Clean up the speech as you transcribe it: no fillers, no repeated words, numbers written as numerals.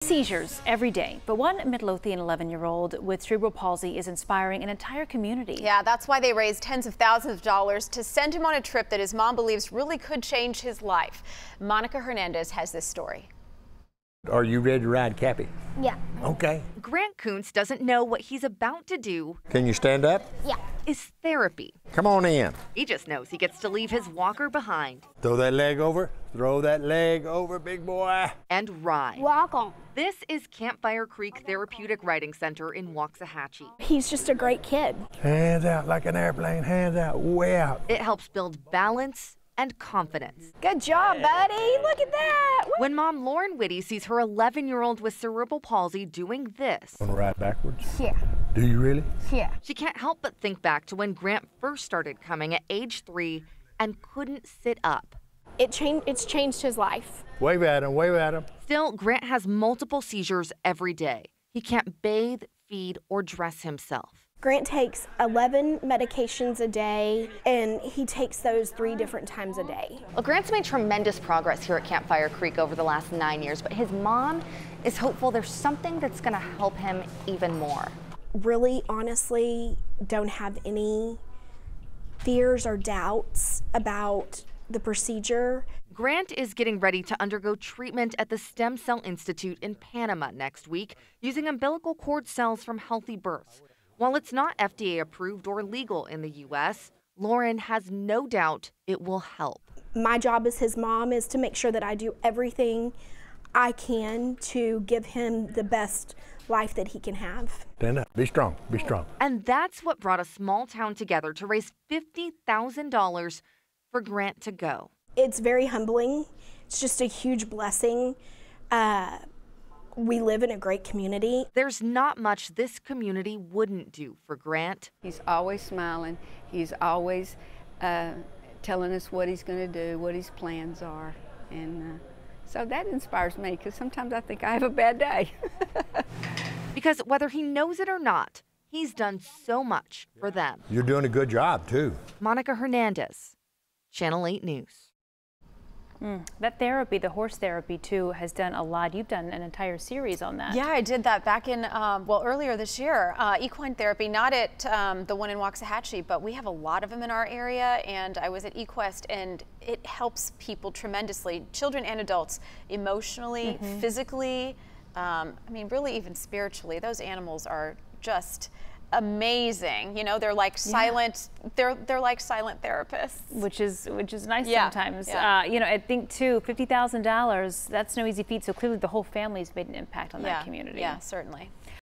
Seizures every day, but one Midlothian 11-year-old with cerebral palsy is inspiring an entire community. Yeah, that's why they raised tens of thousands of dollars to send him on a trip that his mom believes really could change his life. Monica Hernandez has this story. Are you ready to ride Cappy? Yeah. Okay. Grant Kunz doesn't know what he's about to do. Can you stand up? Yeah. Is therapy. Come on in. He just knows he gets to leave his walker behind. Throw that leg over. Throw that leg over, big boy. And ride. Walk on. This is Campfire Creek Therapeutic Riding Center in Waxahachie. He's just a great kid. Hands out like an airplane. Hands out, way out. It helps build balance and confidence. Good job, buddy. Look at that. When mom Lauren Whitty sees her 11-year-old with cerebral palsy doing this, Want to ride backwards? Yeah. Do you really? Yeah. she can't help but think back to when Grant first started coming at age 3 and couldn't sit up. It's changed his life. Wave at him, wave at him. Still, Grant has multiple seizures every day. He can't bathe, feed, or dress himself. Grant takes 11 medications a day, and he takes those 3 different times a day. Well, Grant's made tremendous progress here at Campfire Creek over the last 9 years, but his mom is hopeful there's something that's going to help him even more. Really, honestly, don't have any fears or doubts about the procedure. Grant is getting ready to undergo treatment at the Stem Cell Institute in Panama next week using umbilical cord cells from healthy births. While it's not FDA approved or legal in the U.S., Lauren has no doubt it will help. My job as his mom is to make sure that I do everything I can to give him the best life that he can have. Stand up. Be strong. Be strong. And that's what brought a small town together to raise $50,000 for Grant to go. It's very humbling. It's just a huge blessing. We live in a great community. There's not much this community wouldn't do for Grant. He's always smiling. He's always telling us what he's going to do, what his plans are. And so that inspires me, because sometimes I think I have a bad day. Because whether he knows it or not, he's done so much for them. You're doing a good job, too. Monica Hernandez, Channel 8 News. That therapy, the horse therapy too, has done a lot. You've done an entire series on that. Yeah, I did that back in, well, earlier this year. Equine therapy, not at the one in Waxahachie, but we have a lot of them in our area, and I was at eQuest, and it helps people tremendously, children and adults, emotionally, physically, I mean, really even spiritually. Those animals are just amazing. You know, they're like silent, they're like silent therapists. Which is nice sometimes. Yeah. You know, I think too, $50,000, that's no easy feat, so clearly the whole family's made an impact on that community. Yeah, certainly.